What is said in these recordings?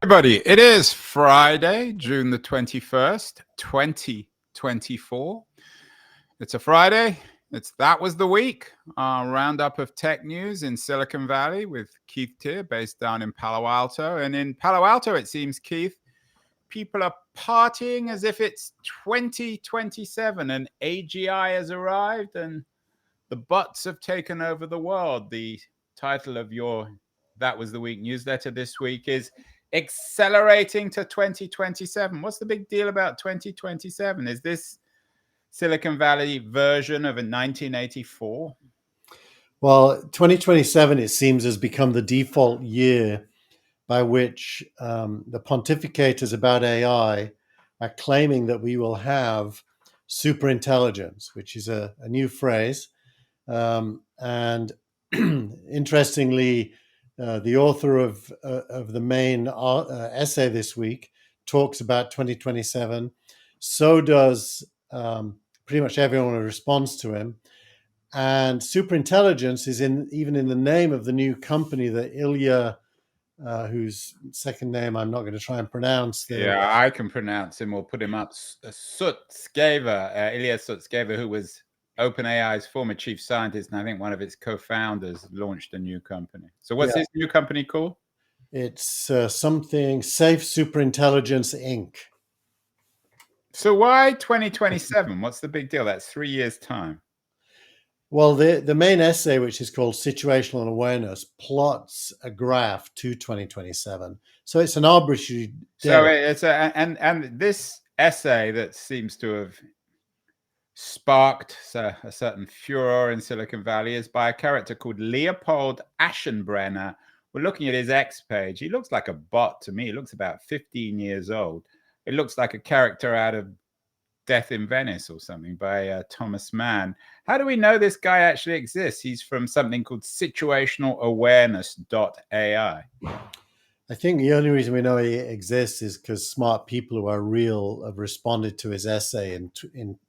Everybody, it is Friday, June the 21st, 2024. It's a Friday. That was the week. Roundup of tech news in Silicon Valley with Keith Tier, based down in Palo Alto. And in Palo Alto, it seems, Keith, people are partying as if it's 2027 and AGI has arrived and the bots have taken over the world. The title of your That Was the Week newsletter this week is Accelerating to 2027. What's the big deal about 2027? Is this Silicon Valley version of a 1984? Well, 2027, it seems, has become the default year by which the pontificators about AI are claiming that we will have superintelligence, which is a new phrase. And interestingly, the author of the main essay this week talks about 2027. So does pretty much everyone who responds to him. And superintelligence is even in the name of the new company that Ilya, whose second name I'm not going to try and pronounce. Yeah, I can pronounce him. We'll put him up. Ilya Sutskever, who was OpenAI's former chief scientist, and I think one of its co-founders, launched a new company. So what's his new company called? It's something Safe Superintelligence Inc. So why 2027? What's the big deal? That's 3 years' time. Well, the main essay, which is called Situational Awareness, plots a graph to 2027. So it's an arbitrary date. So it's and this essay that seems to have sparked a certain furor in Silicon Valley is by a character called Leopold Aschenbrenner. We're looking at his X page. He looks like a bot to me. He looks about 15 years old. It looks like a character out of Death in Venice or something by Thomas Mann. How do we know this guy actually exists? He's from something called Situational Awareness.ai. I think the only reason we know he exists is because smart people who are real have responded to his essay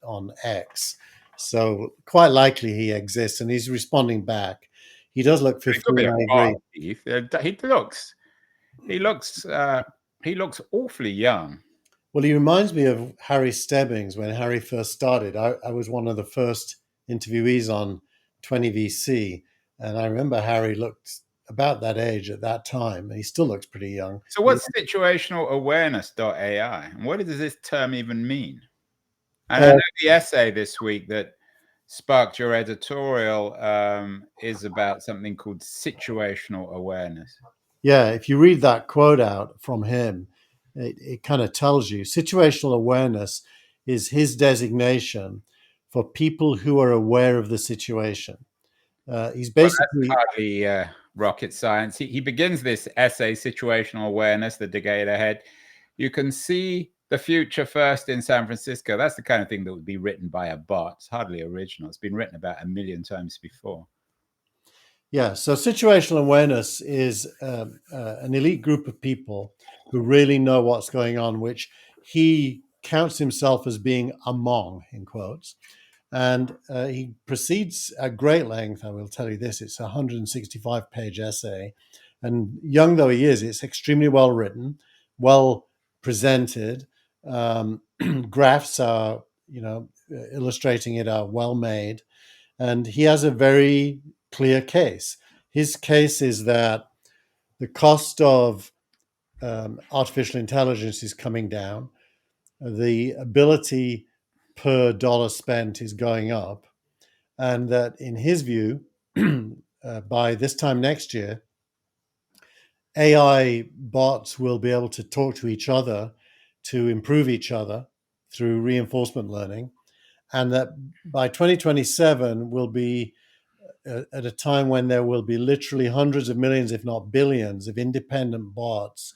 on X. So quite likely he exists, and he's responding back. He does look 15. I agree. He looks awfully young. Well, he reminds me of Harry Stebbings when Harry first started. I was one of the first interviewees on 20VC, and I remember Harry looked about that age at that time. He still looks pretty young. So what's Situational Awareness.ai? And what does this term even mean? And I know the essay this week that sparked your editorial is about something called situational awareness. Yeah, if you read that quote out from him, it kind of tells you situational awareness is his designation for people who are aware of the situation. He's basically hardly rocket science. He begins this essay, Situational Awareness, the decade ahead. You can see the future first in San Francisco. That's the kind of thing that would be written by a bot. It's hardly original. It's been written about 1 million times before. Yeah, so situational awareness is an elite group of people who really know what's going on, which he counts himself as being among, in quotes. And he proceeds at great length. I will tell you this, it's a 165-page essay. And young though he is, it's extremely well written, well presented. Graphs are, illustrating it are well made. And he has a very clear case. His case is that the cost of artificial intelligence is coming down. The ability per dollar spent is going up. And that in his view, by this time next year, AI bots will be able to talk to each other to improve each other through reinforcement learning. And that by 2027 will be at a time when there will be literally hundreds of millions, if not billions, of independent bots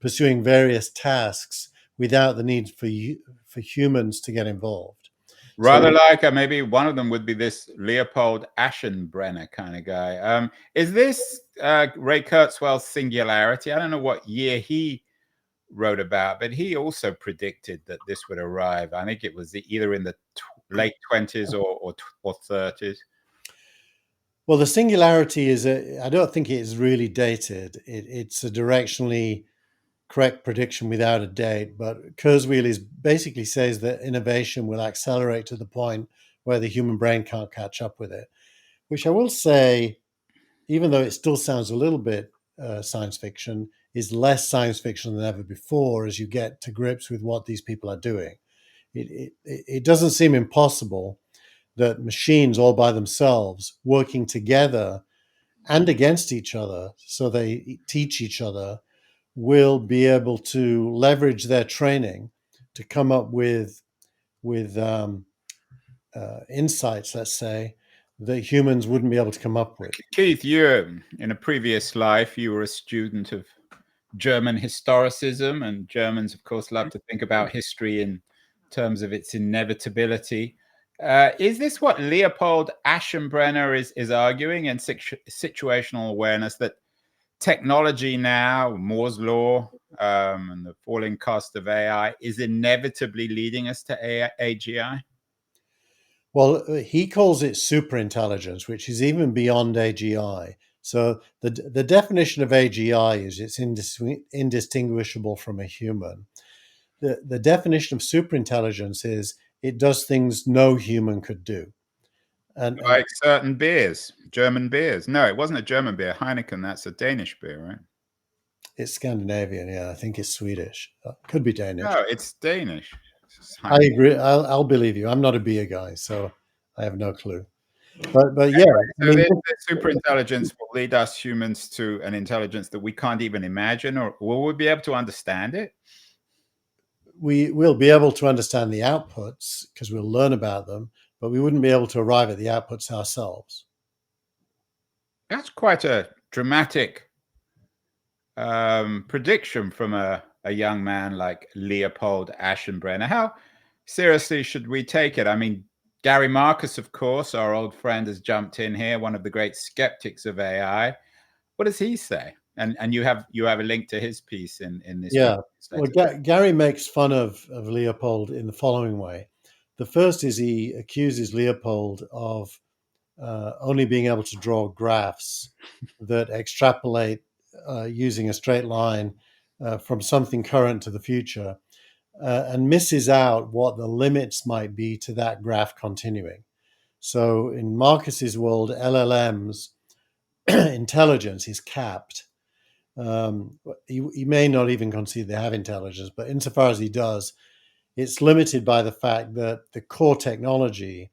pursuing various tasks without the need for humans to get involved. Rather like maybe one of them would be this Leopold Aschenbrenner kind of guy. Is this Ray Kurzweil's Singularity? I don't know what year he wrote about, but he also predicted that this would arrive. I think it was either in the late 20s or 30s. Well, the Singularity I don't think it is really dated. It's a directionally correct prediction without a date, but Kurzweil basically says that innovation will accelerate to the point where the human brain can't catch up with it, which I will say, even though it still sounds a little bit science fiction, is less science fiction than ever before as you get to grips with what these people are doing. It doesn't seem impossible that machines all by themselves working together and against each other, so they teach each other, will be able to leverage their training to come up with insights, let's say, that humans wouldn't be able to come up with. Keith, you in a previous life, you were a student of German historicism, and Germans, of course, love to think about history in terms of its inevitability. Is this what Leopold Aschenbrenner is arguing in situational awareness, that technology now, Moore's law, and the falling cost of AI is inevitably leading us to AGI? Well, he calls it superintelligence, which is even beyond AGI. So the definition of AGI is it's indistinguishable from a human. The definition of superintelligence is it does things no human could do. And Like certain beers, German beers. No, it wasn't a German beer. Heineken, that's a Danish beer, right? it's Scandinavian. Yeah, I think it's Swedish. Could be Danish. No, it's Danish. I agree. I'll believe you. I'm not a beer guy, so I have no clue. But yeah, so this superintelligence will lead us humans to an intelligence that we can't even imagine, or will we be able to understand it? we will be able to understand the outputs because we'll learn about them, but we wouldn't be able to arrive at the outputs ourselves. That's quite a dramatic prediction from a young man like Leopold Aschenbrenner. How seriously should we take it? I mean, Gary Marcus, of course, our old friend, has jumped in here, one of the great skeptics of AI. What does he say? And you have a link to his piece in this. Yeah. Well, Gary makes fun of Leopold in the following way. The first is he accuses Leopold of only being able to draw graphs that extrapolate using a straight line from something current to the future, and misses out what the limits might be to that graph continuing. So in Marcus's world, LLM's intelligence is capped. He may not even concede they have intelligence, but insofar as he does, it's limited by the fact that the core technology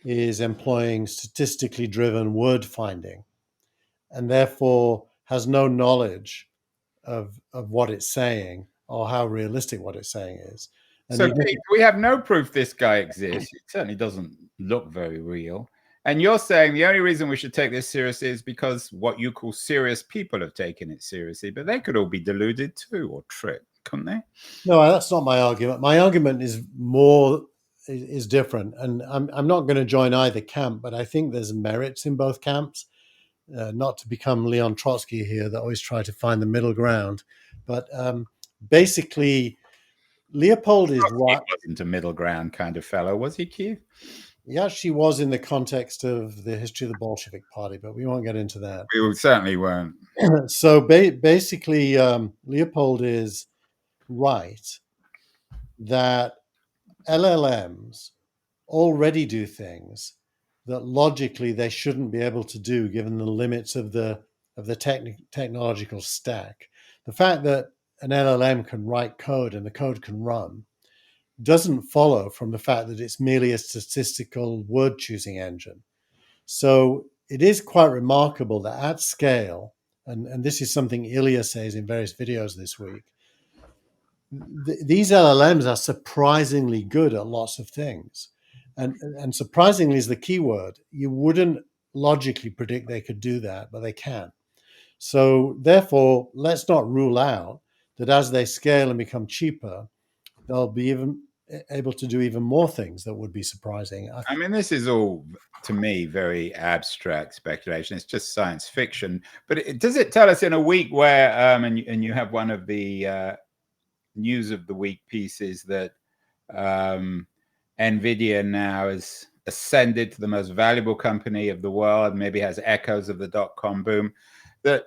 is employing statistically driven word finding, and therefore has no knowledge of what it's saying or how realistic what it's saying is. And so Pete, we have no proof this guy exists. He certainly doesn't look very real. And you're saying the only reason we should take this seriously is because what you call serious people have taken it seriously, but they could all be deluded too or tricked, couldn't they? No, that's not my argument. My argument is different, and I'm not going to join either camp, but I think there's merits in both camps. Not to become Leon Trotsky here, that always try to find the middle ground, but basically, Leopold is right. He wasn't a middle ground kind of fellow, was he, Keith? He actually was in the context of the history of the Bolshevik Party, but we won't get into that. We certainly won't. So basically, Leopold is right that LLMs already do things that logically they shouldn't be able to do given the limits of the technological stack. The fact that an LLM can write code and the code can run doesn't follow from the fact that it's merely a statistical word choosing engine. So it is quite remarkable that at scale, and this is something Ilya says in various videos this week, these LLMs are surprisingly good at lots of things. And surprisingly is the key word. You wouldn't logically predict they could do that, but they can. So therefore, let's not rule out that as they scale and become cheaper, they'll be even able to do even more things that would be surprising. I mean, this is all, to me, very abstract speculation. It's just science fiction. But does it tell us in a week where, and you have one of the news of the week pieces that NVIDIA now has ascended to the most valuable company of the world, maybe has echoes of the dot-com boom, that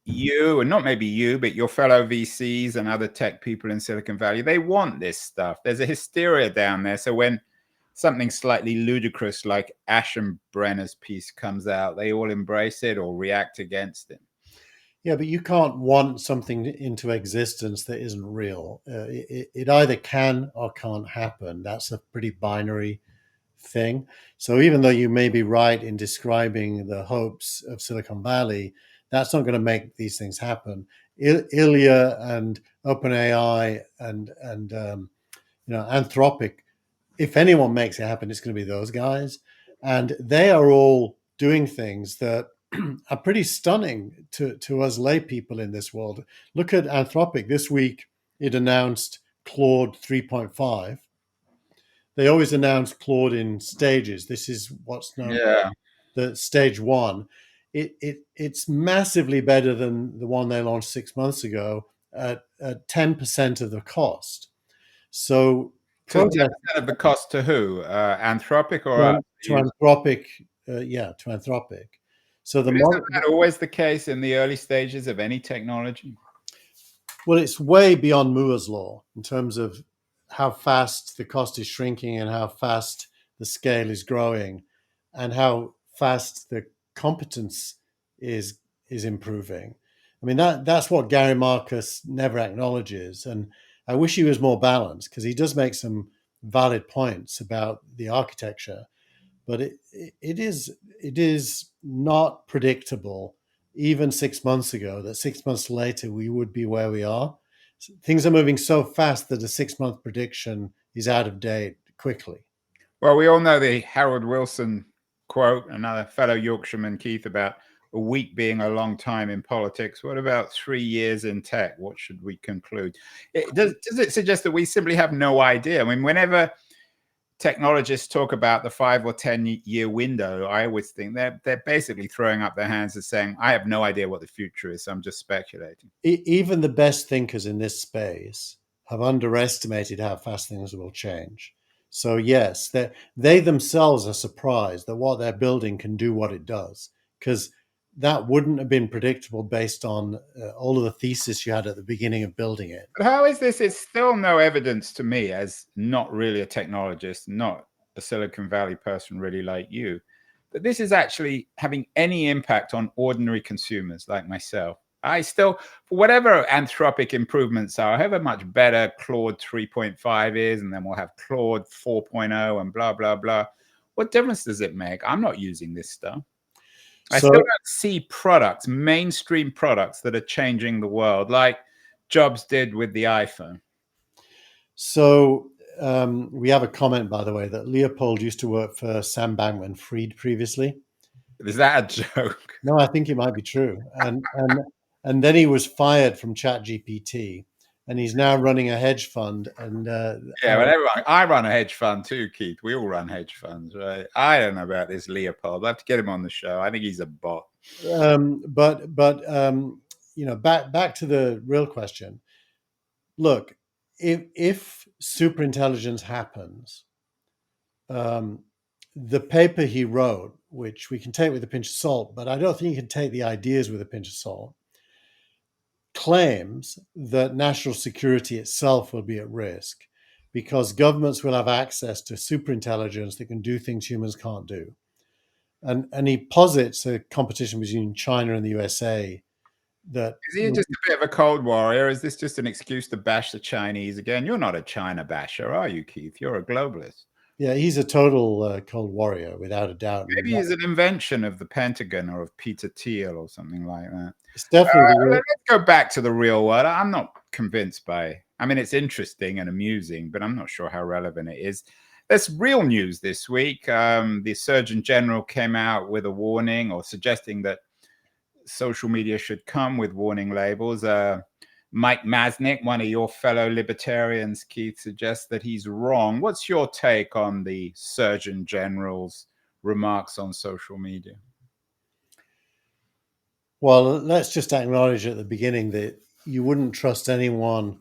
you, and not maybe you, but your fellow VCs and other tech people in Silicon Valley, they want this stuff. There's a hysteria down there. So when something slightly ludicrous like Aschenbrenner's piece comes out, they all embrace it or react against it. Yeah, but you can't want something into existence that isn't real. It either can or can't happen. That's a pretty binary thing. So even though you may be right in describing the hopes of Silicon Valley, that's not going to make these things happen. Ilya and OpenAI and Anthropic, if anyone makes it happen, it's going to be those guys, and they are all doing things that are pretty stunning to us lay people in this world. Look at Anthropic. This week it announced Claude 3.5. They always announce Claude in stages. This is what's known as the stage one. It's massively better than the one they launched 6 months ago at 10% of the cost. So So 10% progress of the cost to who? Anthropic or us? to Anthropic, to Anthropic. So But isn't that always the case in the early stages of any technology? well, it's way beyond Moore's law in terms of how fast the cost is shrinking and how fast the scale is growing and how fast the competence is improving. I mean, that's what Gary Marcus never acknowledges, and I wish he was more balanced because he does make some valid points about the architecture, but it is not predictable even 6 months ago that 6 months later we would be where we are. Things are moving so fast that a 6 month prediction is out of date quickly. Well, we all know the Harold Wilson quote, another fellow Yorkshireman, Keith, about a week being a long time in politics. What about 3 years in tech? What should we conclude? Does it suggest that we simply have no idea? I mean, whenever technologists talk about the 5 or 10 year window, I always think they're basically throwing up their hands and saying, I have no idea what the future is. I'm just speculating. Even the best thinkers in this space have underestimated how fast things will change. So yes, they themselves are surprised that what they're building can do what it does, because that wouldn't have been predictable based on all of the thesis you had at the beginning of building it. But how is this? It's still no evidence to me, as not really a technologist, not a Silicon Valley person really like you, that this is actually having any impact on ordinary consumers like myself. I still, for whatever Anthropic improvements are, however much better Claude 3.5 is, and then we'll have Claude 4.0 and blah, blah, blah. What difference does it make? I'm not using this stuff. I still don't see products, mainstream products that are changing the world like Jobs did with the iPhone. So we have a comment, by the way, that Leopold used to work for Sam Bankman-Fried previously. Is that a joke? No, I think it might be true. And then he was fired from ChatGPT, and he's now running a hedge fund. And yeah, well, everyone, I run a hedge fund too, Keith. We all run hedge funds, right? I don't know about this Leopold. I'll have to get him on the show. I think he's a bot. But back to the real question. Look, if superintelligence happens, the paper he wrote, which we can take with a pinch of salt, but I don't think you can take the ideas with a pinch of salt, claims that national security itself will be at risk because governments will have access to superintelligence that can do things humans can't do. And he posits a competition between China and the USA. That is he just a bit of a cold warrior? Is this just an excuse to bash the Chinese again? You're not a China basher, are you, Keith? You're a globalist. Yeah, he's a total cold warrior, without a doubt. Maybe he's an invention of the Pentagon or of Peter Thiel or something like that. It's definitely. Let's go back to the real world. I'm not convinced by. I mean, it's interesting and amusing, but I'm not sure how relevant it is. There's real news this week. The Surgeon General came out with a warning or suggesting that social media should come with warning labels. Mike Masnick, one of your fellow libertarians, Keith, suggests that he's wrong. What's your take on the Surgeon General's remarks on social media? Well, let's just acknowledge at the beginning that you wouldn't trust anyone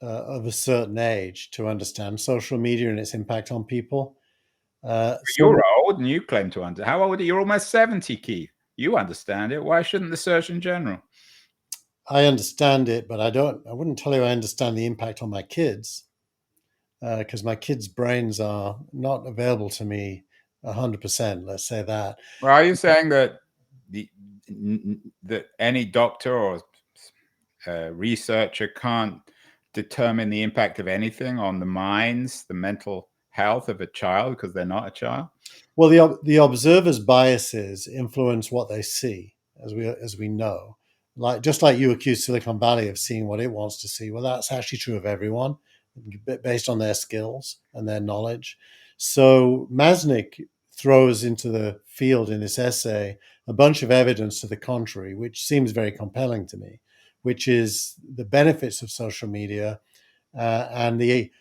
of a certain age to understand social media and its impact on people. You're old and you claim to understand. How old are you? You're almost 70, Keith. You understand it. Why shouldn't the Surgeon General? I understand it, but I wouldn't tell you I understand the impact on my kids, because my kids' brains are not available to me 100%. Let's say that. Well, are you saying that the that any doctor or researcher can't determine the impact of anything on the minds, the mental health of a child because they're not a child? Well, the observer's biases influence what they see, as we know. Like just like you accuse Silicon Valley of seeing what it wants to see. Well, that's actually true of everyone, based on their skills and their knowledge. So Masnick throws into the field in this essay a bunch of evidence to the contrary, which seems very compelling to me, which is the benefits of social media, and the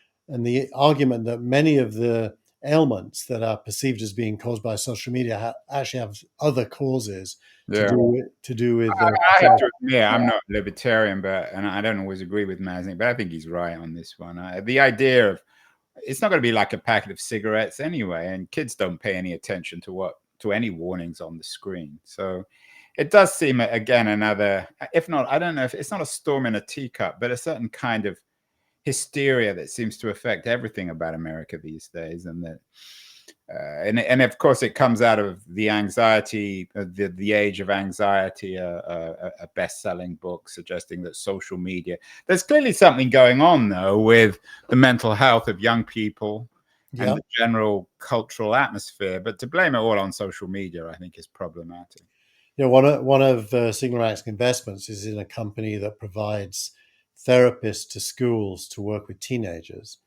argument that many of the ailments that are perceived as being caused by social media actually have other causes Yeah. to do with I have to admit, I'm not libertarian, and I don't always agree with Masnick, but I think he's right on this one. The idea of it's not going to be like a packet of cigarettes anyway, and kids don't pay any attention to any warnings on the screen. So it does seem again another, if not, I don't know if it's not a storm in a teacup, but a certain kind of hysteria that seems to affect everything about America these days, and that. And of course, it comes out of the anxiety, the age of anxiety, a best-selling book suggesting that social media. There's clearly something going on, though, with the mental health of young people and the general cultural atmosphere. But to blame it all on social media, I think, is problematic. You know, one of SignalRank's investments is in a company that provides therapists to schools to work with teenagers,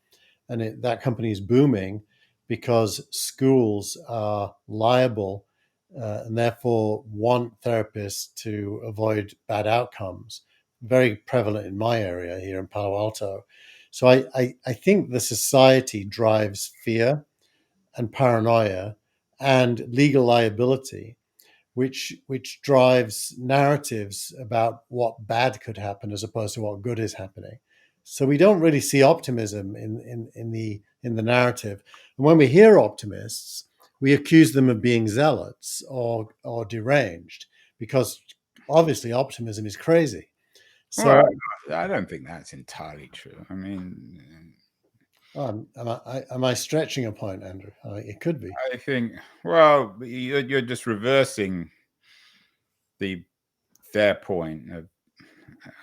and that company is booming because schools are liable, and therefore want therapists to avoid bad outcomes. Very prevalent in my area here in Palo Alto. So I think the society drives fear and paranoia and legal liability, which drives narratives about what bad could happen as opposed to what good is happening. So we don't really see optimism in the narrative. And when we hear optimists, we accuse them of being zealots or deranged, because obviously optimism is crazy. Well, So I don't think that's entirely true. I mean, am I stretching a point, Andrew? It could be. I think, well, you're just reversing their point of,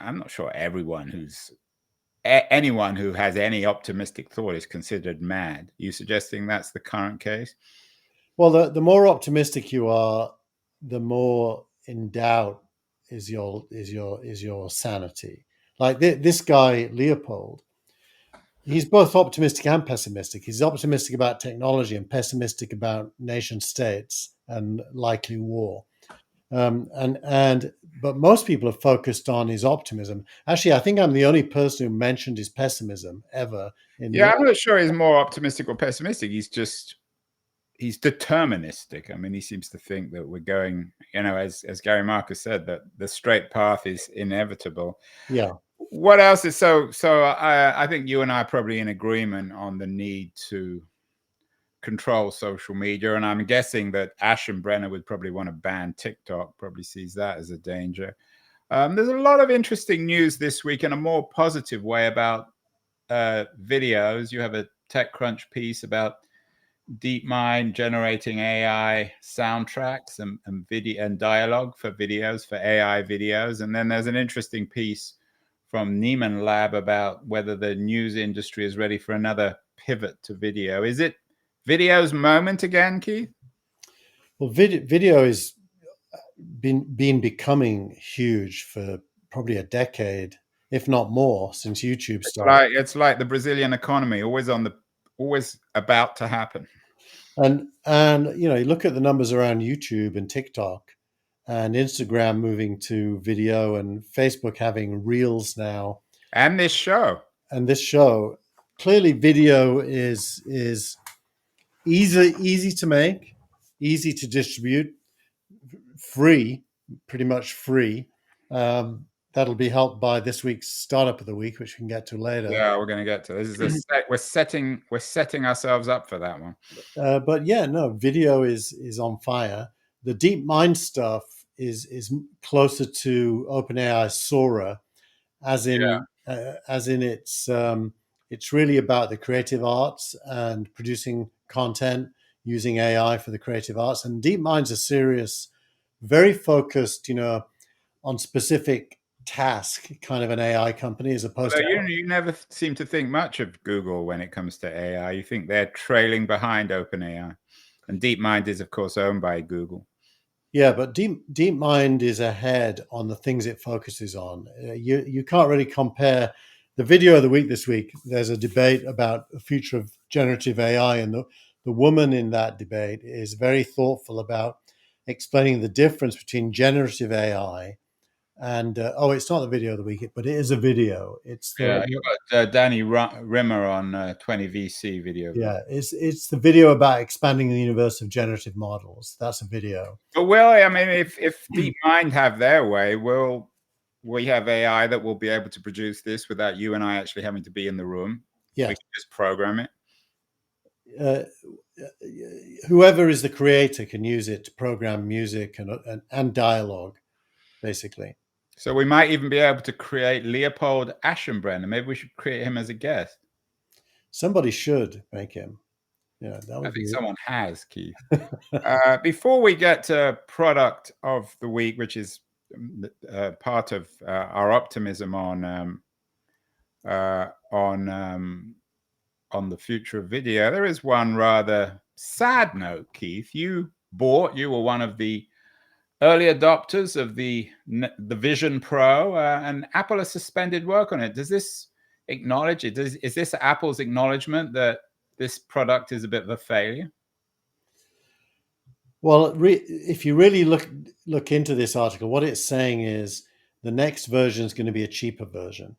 I'm not sure anyone who has any optimistic thought is considered mad. Are you suggesting that's the current case? Well, the more optimistic you are, the more in doubt is your sanity. Like this guy Leopold, he's both optimistic and pessimistic. He's optimistic about technology and pessimistic about nation states and likely war. But most people are focused on his optimism. Actually, I think I'm the only person who mentioned his pessimism ever. Yeah, I'm not sure he's more optimistic or pessimistic. He's deterministic. I mean, he seems to think that we're going, as Gary Marcus said, that the straight path is inevitable. Yeah. What else is so? I think you and I are probably in agreement on the need to control social media, and I'm guessing that Aschenbrenner would probably want to ban TikTok. Probably sees that as a danger. There's a lot of interesting news this week in a more positive way about videos. You have a TechCrunch piece about DeepMind generating AI soundtracks and video and dialogue for videos, for AI videos. And then there's an interesting piece from Nieman Lab about whether the news industry is ready for another pivot to video. Is it video's moment again, Keith? Well, video is been becoming huge for probably a decade, if not more, since YouTube started. It's like the Brazilian economy, always about to happen. And you look at the numbers around YouTube and TikTok and Instagram moving to video and Facebook having Reels now. And this show. Clearly video is easy to make, easy to distribute, free, pretty much free. That'll be helped by this week's startup of the week, which we can get to later. Yeah, we're going to get to this. We're setting ourselves up for that one. But yeah, no, video is on fire. The DeepMind stuff is closer to OpenAI's Sora, as in it's really about the creative arts and producing content using AI for the creative arts. And DeepMind's a serious, very focused, on specific task kind of an AI company, as opposed Although to you never seem to think much of Google when it comes to AI. You think they're trailing behind OpenAI. And DeepMind is, of course, owned by Google. Yeah, but DeepMind is ahead on the things it focuses on. You can't really compare. The video of the week this week, there's a debate about the future of generative AI, and the woman in that debate is very thoughtful about explaining the difference between generative AI and it's not the video of the week, but it is a video. It's the Yeah, you got Danny Rimmer on 20VC video. yeah, it's the video about expanding the universe of generative models. That's a video. But I mean, if DeepMind have their way, will we have AI that will be able to produce this without you and I actually having to be in the room? Yeah. We can just program it. Whoever is the creator can use it to program music and dialogue, basically. So we might even be able to create Leopold Aschenbrenner. Maybe we should create him as a guest. Somebody should make him. Yeah, that would I think be someone has, Keith. Before we get to product of the week, which is part of our optimism on the future of video, there is one rather sad note, Keith. You were one of the early adopters of the Vision Pro, and Apple has suspended work on it. Does this acknowledge it? Is this Apple's acknowledgement that this product is a bit of a failure? Well, if you really look into this article, what it's saying is the next version is going to be a cheaper version.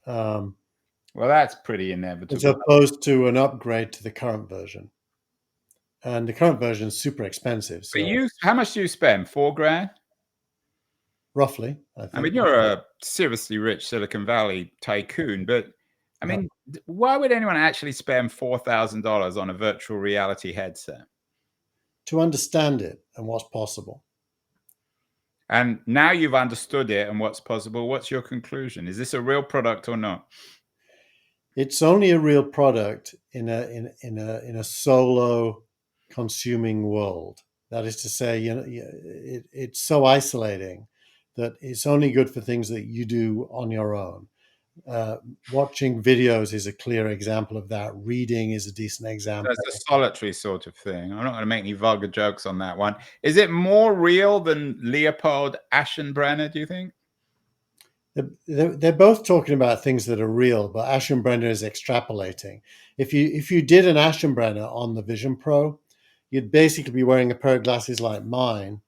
Well, that's pretty inevitable. As opposed to an upgrade to the current version. And the current version is super expensive. So but how much do you spend? $4,000? Roughly, I think. I mean, you're a seriously rich Silicon Valley tycoon, but I mean, why would anyone actually spend $4,000 on a virtual reality headset? To understand it and what's possible. And now you've understood it and what's possible. What's your conclusion? Is this a real product or not? It's only a real product in a solo consuming world. That is to say, it's so isolating that it's only good for things that you do on your own. Watching videos is a clear example of that. Reading is a decent example. That's a solitary sort of thing. I'm not going to make any vulgar jokes on that one. Is it more real than Leopold Aschenbrenner, do you think? They're both talking about things that are real, but Aschenbrenner is extrapolating. If you did an Aschenbrenner on the Vision Pro, you'd basically be wearing a pair of glasses like mine,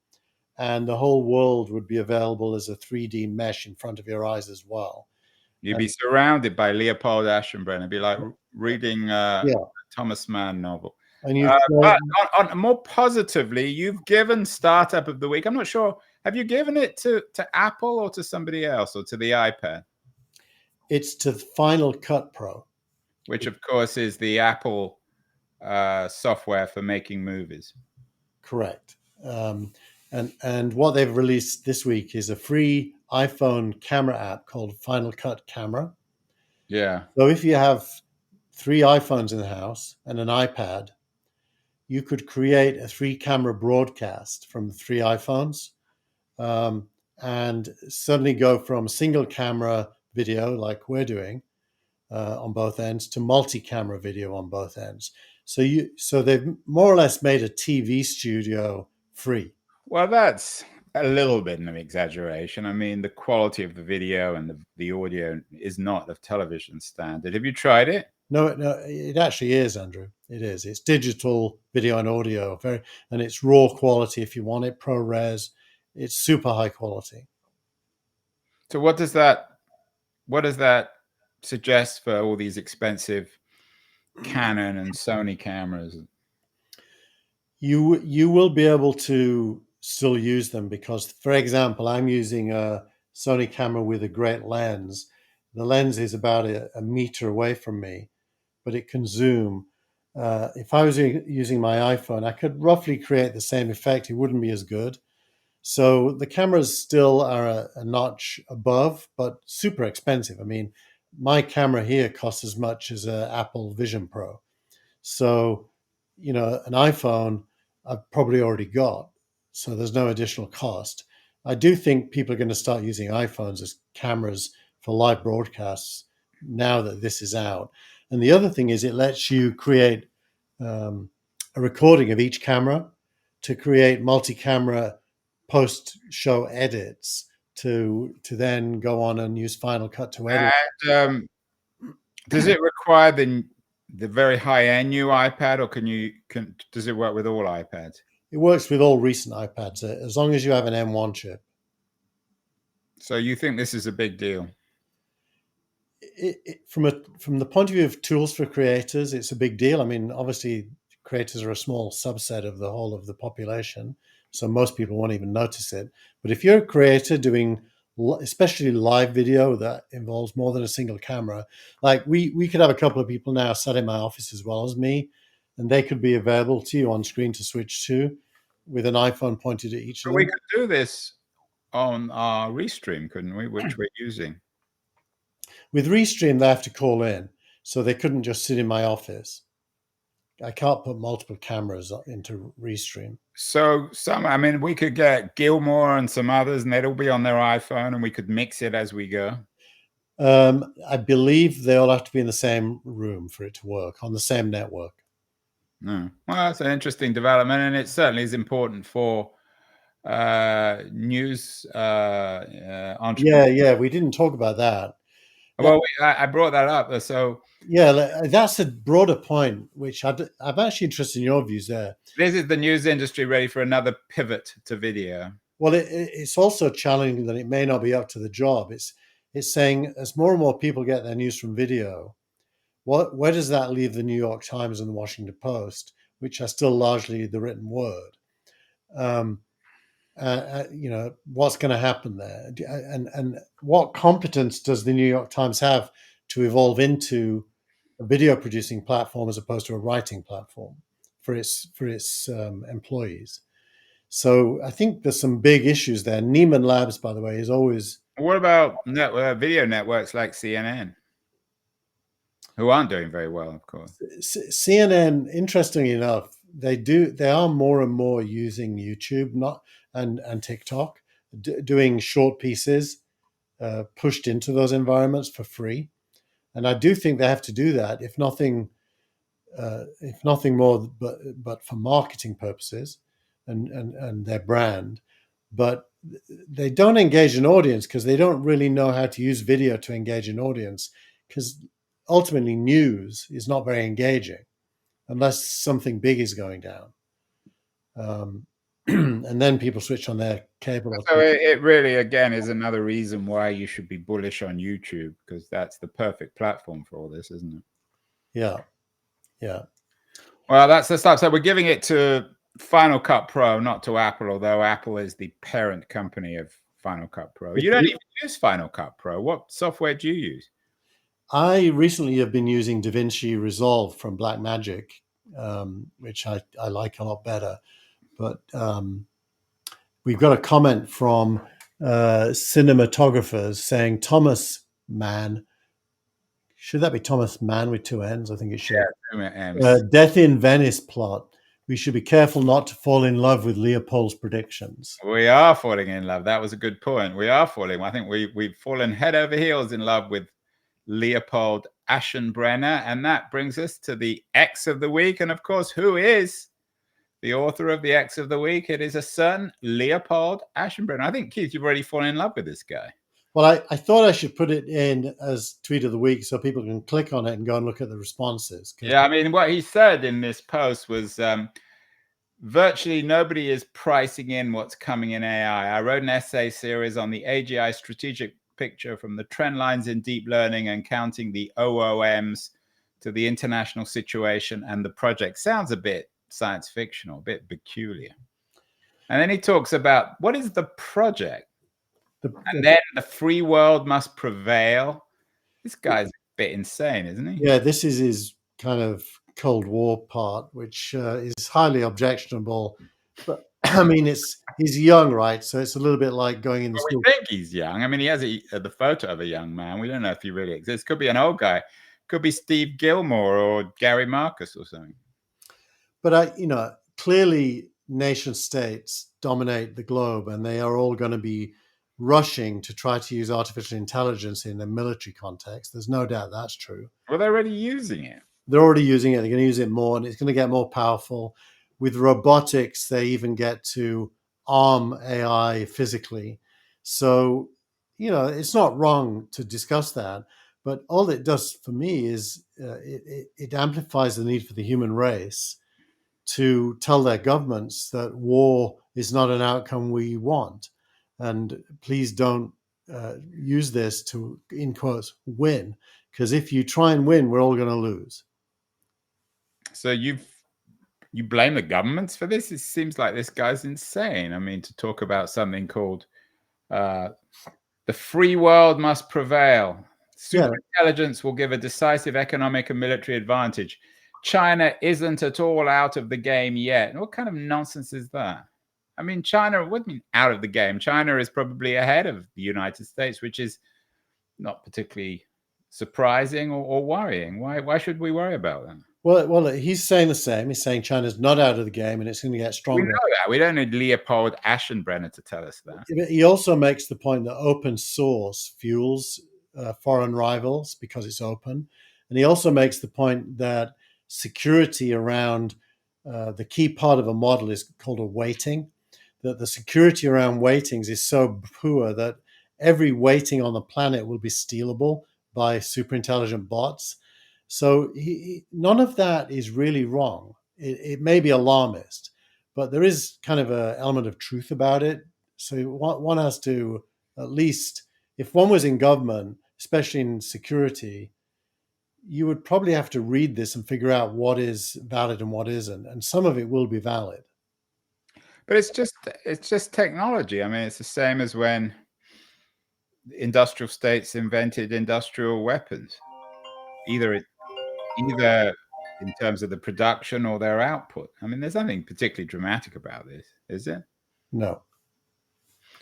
and the whole world would be available as a 3D mesh in front of your eyes as well. You'd be surrounded by Leopold Aschenbrenner. It'd be like reading a Thomas Mann novel. And but more positively, you've given Startup of the Week. I'm not sure. Have you given it to Apple or to somebody else or to the iPad? It's to Final Cut Pro. Which, of course, is the Apple software for making movies. Correct. And what they've released this week is a free iPhone camera app called Final Cut Camera. Yeah. So if you have 3 iPhones in the house and an iPad, you could create a 3-camera broadcast from the 3 iPhones, and suddenly go from single camera video like we're doing on both ends to multi-camera video on both ends. So they've more or less made a TV studio free. Well, that's a little bit of an exaggeration. I mean, the quality of the video and the audio is not of television standard. Have you tried it? No, it actually is, Andrew. It is. It's digital video and audio, and it's raw quality if you want it, ProRes. It's super high quality. So what does that suggest for all these expensive Canon and Sony cameras? You will be able to still use them because, for example, I'm using a Sony camera with a great lens. The lens is about a meter away from me, but it can zoom. If I was using my iPhone, I could roughly create the same effect. It wouldn't be as good, So the cameras still are a notch above, but super expensive. I mean, my camera here costs as much as an Apple Vision Pro. So, an iPhone I've probably already got, so there's no additional cost. I do think people are going to start using iPhones as cameras for live broadcasts now that this is out. And the other thing is, it lets you create a recording of each camera to create multi-camera post-show edits to then go on and use Final Cut to edit. And does it require the very high-end new iPad, or does it work with all iPads? It works with all recent iPads as long as you have an M1 chip. So you think this is a big deal? From the point of view of tools for creators, it's a big deal. I mean, obviously, creators are a small subset of the whole of the population, so most people won't even notice it. But if you're a creator doing especially live video that involves more than a single camera, like we could have a couple of people now sat in my office as well as me, and they could be available to you on screen to switch to with an iPhone pointed at each of But them. we could do this on our Restream, couldn't we? Which we're using. With Restream, they have to call in, so they couldn't just sit in my office. I can't put multiple cameras into Restream. So we could get Gilmore and some others, and they'd all be on their iPhone, and we could mix it as we go. I believe they all have to be in the same room for it to work, on the same network. No. Well, that's an interesting development, and it certainly is important for news entrepreneurs. Yeah, we didn't talk about that. Well, I brought that up. So yeah, that's a broader point, which I'm actually interested in your views there. This is the news industry ready for another pivot to video. Well, it's also challenging that it may not be up to the job. It's saying as more and more people get their news from video, where does that leave the New York Times and the Washington Post, which are still largely the written word? What's going to happen there, and what competence does the New York Times have to evolve into a video producing platform as opposed to a writing platform for its employees? So I think there's some big issues there. Neiman Labs, by the way, is always. What about video networks like CNN, who aren't doing very well, of course? CNN, interestingly enough, they are more and more using YouTube, and TikTok, doing short pieces pushed into those environments for free. And I do think they have to do that, if nothing more, but for marketing purposes and their brand. But they don't engage an audience because they don't really know how to use video to engage an audience, because ultimately news is not very engaging unless something big is going down. And then people switch on their cable. So it really, again, is another reason why you should be bullish on YouTube, because that's the perfect platform for all this, isn't it? Yeah. Well, that's the stuff. So we're giving it to Final Cut Pro, not to Apple, although Apple is the parent company of Final Cut Pro. You don't even use Final Cut Pro. What software do you use? I recently have been using DaVinci Resolve from Blackmagic, which I like a lot better. But we've got a comment from cinematographers saying Thomas Mann. Should that be Thomas Mann with two N's? I think it should. Yeah, Death in Venice plot. We should be careful not to fall in love with Leopold's predictions. We are falling in love. That was a good point. We are falling. I think we've fallen head over heels in love with Leopold Aschenbrenner. And that brings us to the X of the week. And of course, who is the author of the X of the week? It is a certain Leopold Aschenbrenner. I think, Keith, you've already fallen in love with this guy. Well, I thought I should put it in as tweet of the week so people can click on it and go and look at the responses. Yeah, I mean, what he said in this post was virtually nobody is pricing in what's coming in AI. I wrote an essay series on the AGI strategic picture from the trend lines in deep learning and counting the OOMs to the international situation, and the project sounds a bit science fictional, a bit peculiar. And then he talks about what is the project? And then the free world must prevail. This guy's a bit insane, isn't he? Yeah, this is his kind of Cold War part, which is highly objectionable. But I mean, he's young, right? So it's a little bit like going in the Well, school. we think he's young. I mean, he has the photo of a young man. We don't know if he really exists. Could be an old guy. Could be Steve Gilmore or Gary Marcus or something. But clearly, nation states dominate the globe, and they are all going to be rushing to try to use artificial intelligence in a military context. There's no doubt that's true. Well, they're already using it. They're already using it. They're going to use it more, and it's going to get more powerful. With robotics, they even get to arm AI physically. So, it's not wrong to discuss that. But all it does for me is it amplifies the need for the human race to tell their governments that war is not an outcome we want. And please don't use this to, in quotes, win. Because if you try and win, we're all going to lose. So you blame the governments for this? It seems like this guy's insane. I mean, to talk about something called the free world must prevail. Superintelligence will give a decisive economic and military advantage. China isn't at all out of the game yet. What kind of nonsense is that? I mean, China wouldn't mean out of the game. China is probably ahead of the United States, which is not particularly surprising or worrying. Why should we worry about that? Well, he's saying the same. He's saying China's not out of the game and it's going to get stronger. We know that. We don't need Leopold Aschenbrenner to tell us that. He also makes the point that open source fuels foreign rivals because it's open. And he also makes the point that security around the key part of a model is called a weighting, that the security around weightings is so poor that every weighting on the planet will be stealable by super intelligent bots. So none of that is really wrong. It may be alarmist, but there is kind of an element of truth about it. So one has to, at least, if one was in government, especially in security, you would probably have to read this and figure out what is valid and what isn't. And some of it will be valid. But it's just technology. I mean, it's the same as when industrial states invented industrial weapons. Either in terms of the production or their output. I mean, there's nothing particularly dramatic about this, is there? No.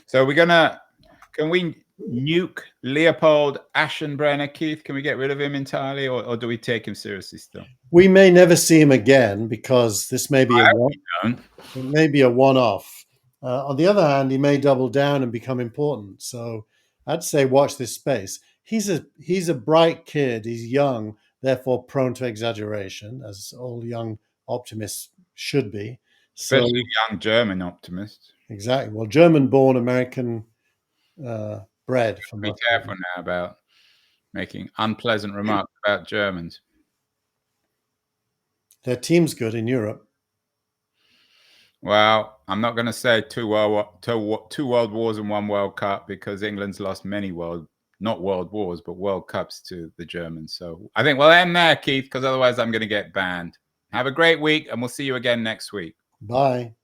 So can we nuke Leopold Aschenbrenner, Keith? Can we get rid of him entirely, or do we take him seriously still? We may never see him again because this may be a one-off. On the other hand, he may double down and become important. So I'd say watch this space. He's a bright kid. He's young, therefore prone to exaggeration, as all young optimists should be. Especially young German optimists. Exactly. Well, German-born, American bred. Be careful now about making unpleasant remarks about Germans. Their team's good in Europe. Well, I'm not going to say two world wars and one World Cup, because England's lost many not world wars, but World Cups to the Germans. So I think we'll end there, Keith, because otherwise I'm going to get banned. Have a great week, and we'll see you again next week. Bye.